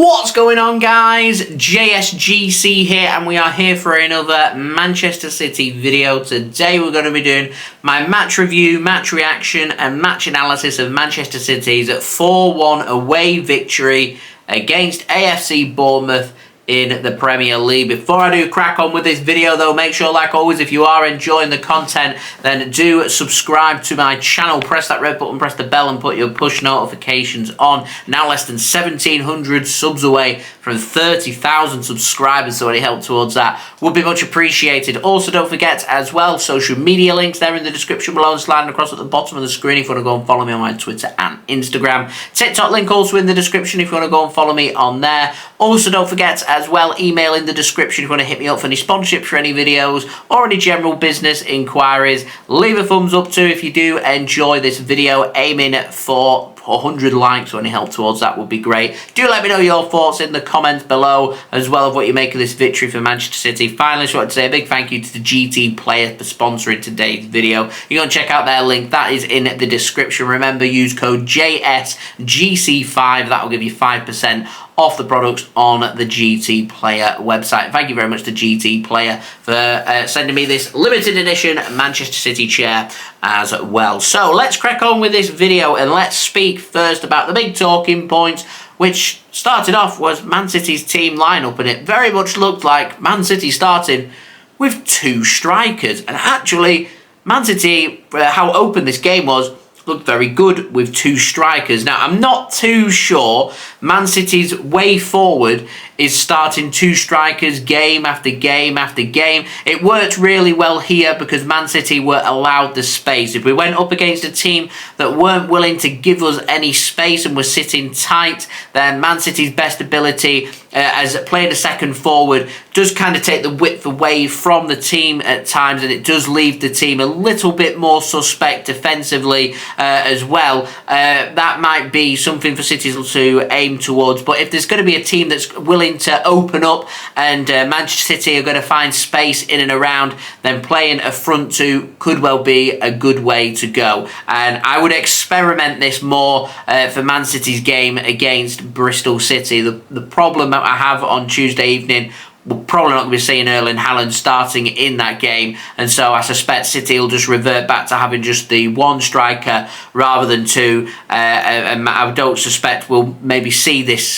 What's going on, guys? JSGC here, and we are here for another Manchester City video. Today we're going to be doing my match review, match reaction and match analysis of Manchester City's 4-1 away victory against AFC Bournemouth in the Premier League. Before I do crack on with this video though, make sure, like always, if you are enjoying the content, then do subscribe to my channel, press that red button, press the bell and put your push notifications on. Now less than 1,700 subs away from 30,000 subscribers, so any help towards that would be much appreciated. Also, don't forget as well, social media links there in the description below and sliding across at the bottom of the screen if you want to go and follow me on my Twitter and Instagram. TikTok link also in the description if you want to go and follow me on there. Also, don't forget as well, email in the description if you want to hit me up for any sponsorships for any videos or any general business inquiries. Leave a thumbs up too if you do enjoy this video. Aiming for 100 likes, or any help towards that would be great. Do let me know your thoughts in the comments below as well of what you make of this victory for Manchester City. Finally, I just want to say a big thank you to the GT Player for sponsoring today's video. You can check out their link, that is in the description. Remember, use code JSGC5, that will give you 5% off the products on the GT Player website. Thank you very much to GT Player for sending me this limited edition Manchester City chair as well. So let's crack on with this video and let's speak first about the big talking points, which started off was Man City's team lineup, and it very much looked like Man City starting with two strikers. And actually, Man City, how open this game was, looked very good with two strikers. Now, I'm not too sure Man City's way forward is starting two strikers game after game after game. It worked really well here because Man City were allowed the space. If we went up against a team that weren't willing to give us any space and were sitting tight, then Man City's best ability as playing a second forward does kind of take the width away from the team at times, and it does leave the team a little bit more suspect defensively as well. That might be something for City to aim towards, but if there's going to be a team that's willing to open up and Manchester City are going to find space in and around, then playing a front two could well be a good way to go. And I would experiment this more for Man City's game against Bristol City. The problem that I have on Tuesday evening, we're probably not going to be seeing Erling Haaland starting in that game, and so I suspect City will just revert back to having just the one striker rather than two, and I don't suspect we'll maybe see this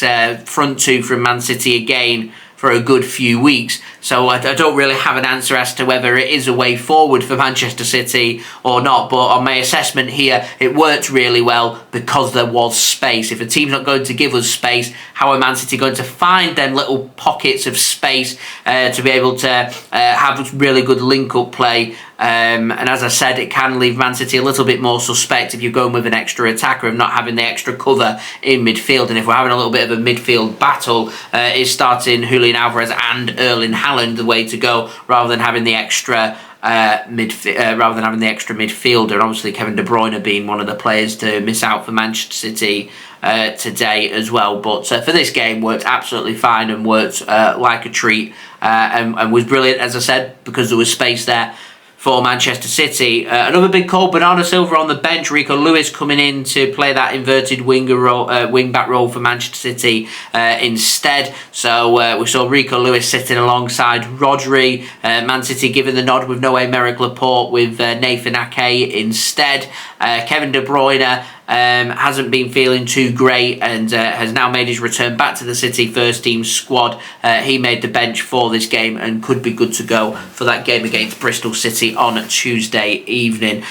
front two from Man City again for a good few weeks. So I don't really have an answer as to whether it is a way forward for Manchester City or not, but on my assessment here, it worked really well because there was space. If a team's not going to give us space, how are Man City going to find them little pockets of space to be able to have really good link-up play? And as I said, it can leave Man City a little bit more suspect if you're going with an extra attacker of not having the extra cover in midfield. And if we're having a little bit of a midfield battle, is starting Julian Alvarez and Erling Haaland the way to go, rather than having the extra midfielder. And obviously Kevin De Bruyne being one of the players to miss out for Manchester City today as well. But for this game, worked absolutely fine and worked like a treat, and was brilliant, as I said, because there was space there for Manchester City. Another big call, Bernardo Silva on the bench, Rico Lewis coming in to play that inverted wing-back role for Manchester City instead. So we saw Rico Lewis sitting alongside Rodri. Man City giving the nod with no Aymeric Laporte, with Nathan Ake instead. Kevin De Bruyne hasn't been feeling too great and has now made his return back to the City first team squad. He made the bench for this game and could be good to go for that game against Bristol City on Tuesday evening.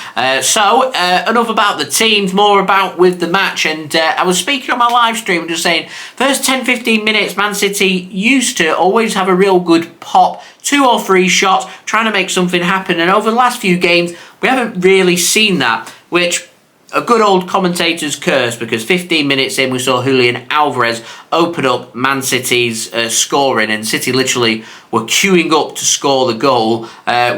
So enough about the teams, more about with the match. And I was speaking on my live stream just saying, first 10-15 minutes, Man City used to always have a real good pop, 2 or 3 shots, trying to make something happen. And over the last few games, we haven't really seen that, which a good old commentator's curse, because 15 minutes in we saw Julian Alvarez open up Man City's scoring, and City literally were queuing up to score the goal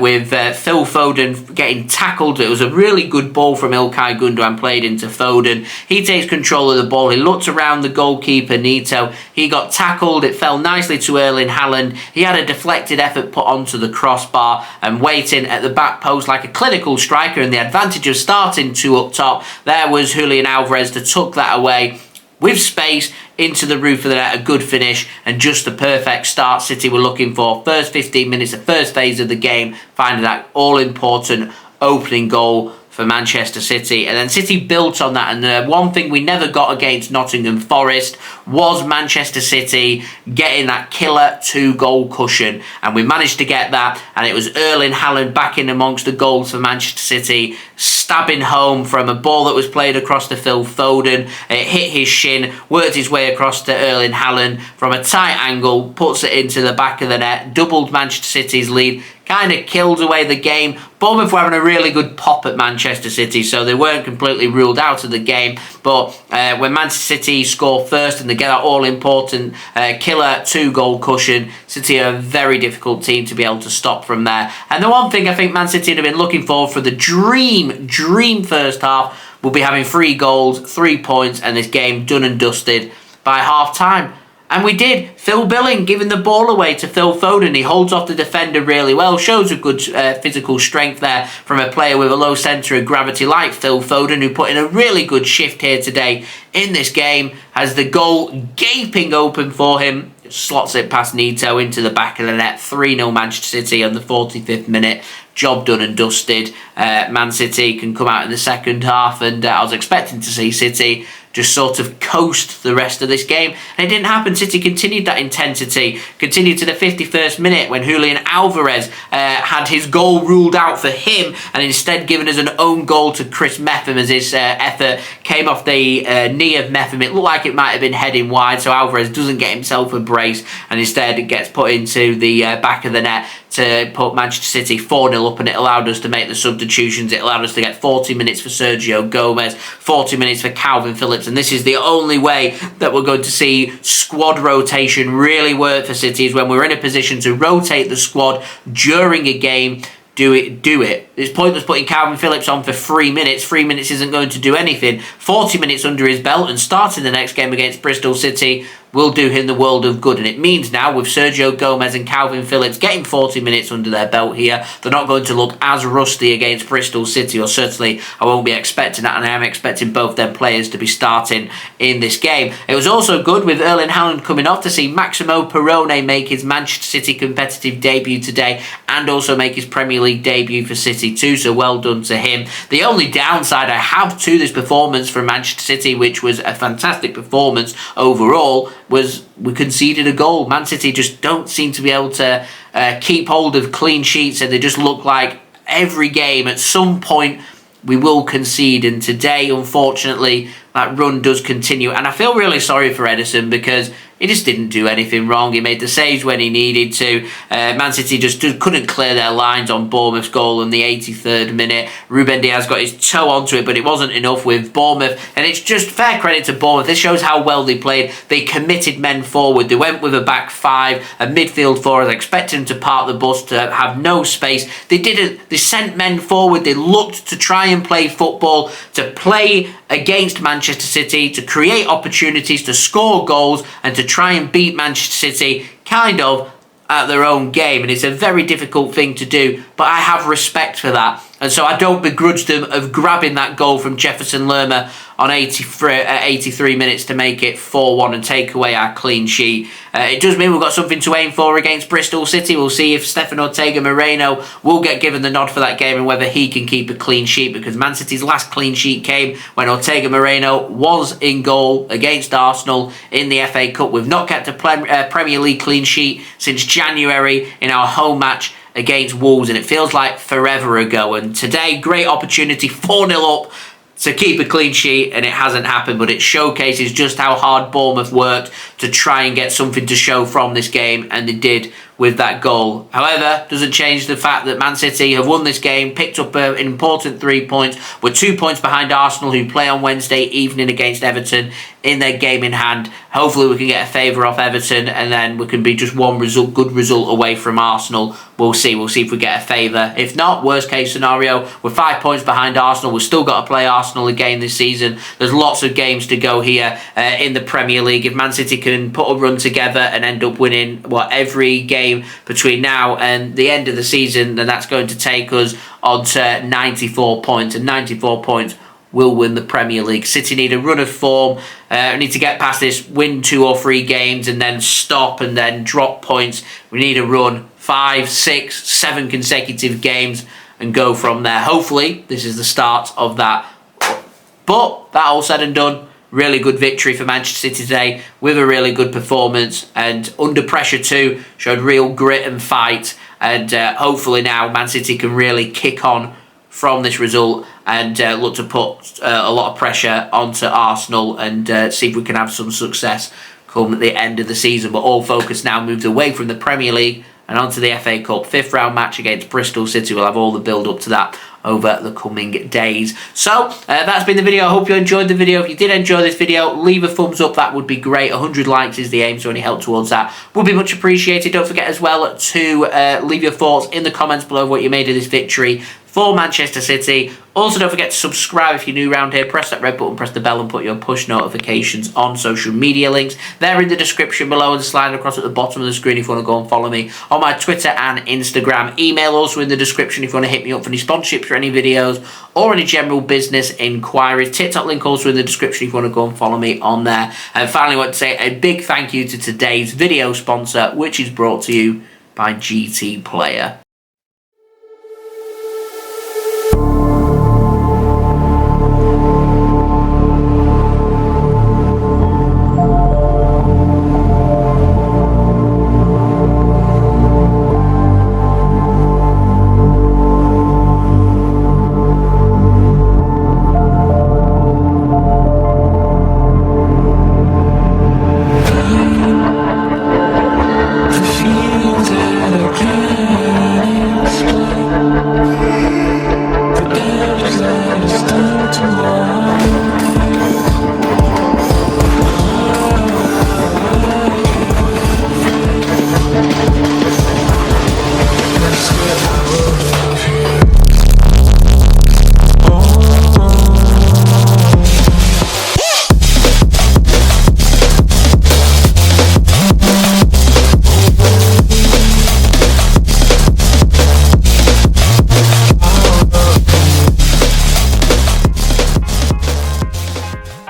with Phil Foden getting tackled. It was a really good ball from Ilkay Gundogan played into Foden. He takes control of the ball. He looked around the goalkeeper, Neto. He got tackled. It fell nicely to Erling Haaland. He had a deflected effort put onto the crossbar, and waiting at the back post like a clinical striker, and the advantage of starting 2 up top, there was Julian Alvarez to tuck that away. with space into the roof of the net, a good finish and just the perfect start City were looking for. First 15 minutes, the first phase of the game, finding that all-important opening goal for Manchester City, and then City built on that. And one thing we never got against Nottingham Forest was Manchester City getting that killer 2-goal cushion, and we managed to get that, and it was Erling Haaland back in amongst the goals for Manchester City, stabbing home from a ball that was played across to Phil Foden. It hit his shin, worked his way across to Erling Haaland from a tight angle, puts it into the back of the net, doubled Manchester City's lead, kind of killed away the game. Bournemouth were having a really good pop at Manchester City, so they weren't completely ruled out of the game. But when Manchester City score first and they get that all-important killer 2-goal cushion, City are a very difficult team to be able to stop from there. And the one thing I think Man City have been looking for the dream first half will be having 3 goals, 3 points, and this game done and dusted by half-time. And we did. Phil Billing giving the ball away to Phil Foden. He holds off the defender really well. Shows a good physical strength there from a player with a low centre of gravity like Phil Foden, who put in a really good shift here today in this game. Has the goal gaping open for him. Slots it past Neto into the back of the net. 3-0 Manchester City on the 45th minute. Job done and dusted. Man City can come out in the second half, and I was expecting to see City just sort of coast the rest of this game, and it didn't happen. City continued that intensity, continued to the 51st minute when Julian Alvarez had his goal ruled out for him, and instead given us an own goal to Chris Mepham as his effort came off the knee of Mepham. It looked like it might have been heading wide, so Alvarez doesn't get himself a brace, and instead it gets put into the back of the net to put Manchester City 4-0 up, and it allowed us to make the substitutions. It allowed us to get 40 minutes for Sergio Gomez, 40 minutes for Kalvin Phillips, and this is the only way that we're going to see squad rotation really work for City, is when we're in a position to rotate the squad during a game. Do it. It's pointless putting Kalvin Phillips on for 3 minutes. 3 minutes isn't going to do anything. 40 minutes under his belt and starting the next game against Bristol City will do him the world of good. And it means now, with Sergio Gomez and Kalvin Phillips getting 40 minutes under their belt here, they're not going to look as rusty against Bristol City, or certainly I won't be expecting that, and I am expecting both them players to be starting in this game. It was also good with Erling Haaland coming off to see Maximo Perrone make his Manchester City competitive debut today, and also make his Premier League debut for City too, so well done to him. The only downside I have to this performance from Manchester City, which was a fantastic performance overall, was we conceded a goal. Man City just don't seem to be able to keep hold of clean sheets, and they just look like every game at some point we will concede, and today unfortunately that run does continue, and I feel really sorry for Ederson because he just didn't do anything wrong. He made the saves when he needed to. Man City just couldn't clear their lines on Bournemouth's goal in the 83rd minute. Ruben Dias got his toe onto it, but it wasn't enough with Bournemouth. And it's just fair credit to Bournemouth. This shows how well they played. They committed men forward. They went with a back 5, a midfield 4. I was expecting them to park the bus, to have no space. They didn't. They sent men forward. They looked to try and play football, to play against Manchester City, to create opportunities, to score goals, and to try and beat Manchester City kind of at their own game. And it's a very difficult thing to do, but I have respect for that. And so I don't begrudge them of grabbing that goal from Jefferson Lerma on 83 minutes to make it 4-1 and take away our clean sheet. It does mean we've got something to aim for against Bristol City. We'll see if Stefan Ortega Moreno will get given the nod for that game and whether he can keep a clean sheet, because Man City's last clean sheet came when Ortega Moreno was in goal against Arsenal in the FA Cup. We've not kept a Premier League clean sheet since January in our home match against Wolves, and it feels like forever ago. And today, great opportunity, 4-0 up to keep a clean sheet, and it hasn't happened, but it showcases just how hard Bournemouth worked to try and get something to show from this game, and they did with that goal. However, doesn't change the fact that Man City have won this game, picked up an important 3 points. We're 2 points behind Arsenal, who play on Wednesday evening against Everton in their game in hand. Hopefully we can get a favour off Everton, and then we can be just one good result away from Arsenal. We'll see if we get a favour. If not, worst case scenario, we're 5 points behind Arsenal. We've still got to play Arsenal again this season. There's lots of games to go here in the Premier League. If Man City can put a run together and end up winning every game between now and the end of the season, then that's going to take us on to 94 points, and 94 points will win the Premier League. City need a run of form. Need to get past this, win 2 or 3 games and then stop and then drop points. We need a run 5, 6, 7 consecutive games and go from there. Hopefully, this is the start of that. But that all said and done, really good victory for Manchester City today with a really good performance, and under pressure too, showed real grit and fight, and hopefully now Man City can really kick on from this result and look to put a lot of pressure onto Arsenal and see if we can have some success come at the end of the season. But all focus now moves away from the Premier League and onto the FA Cup 5th round match against Bristol City. We'll have all the build up to that over the coming days. So that's been the video. I hope you enjoyed the video. If you did enjoy this video, leave a thumbs up. That would be great. 100 likes is the aim, so any help towards that would be much appreciated. Don't forget as well to leave your thoughts in the comments below what you made of this victory for Manchester City. Also, don't forget to subscribe if you're new around here. Press that red button, press the bell, and put your push notifications on. Social media links, they're in the description below and slide across at the bottom of the screen if you want to go and follow me on my Twitter and Instagram. Email also in the description if you want to hit me up for any sponsorships for any videos or any general business inquiries. TikTok link also in the description if you want to go and follow me on there. And finally, I want to say a big thank you to today's video sponsor, which is brought to you by GT Player.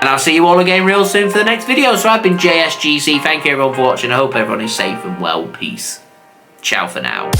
I'll see you all again real soon for the next video. So I've been JSGC. Thank you everyone for watching. I hope everyone is safe and well. Peace. Ciao for now.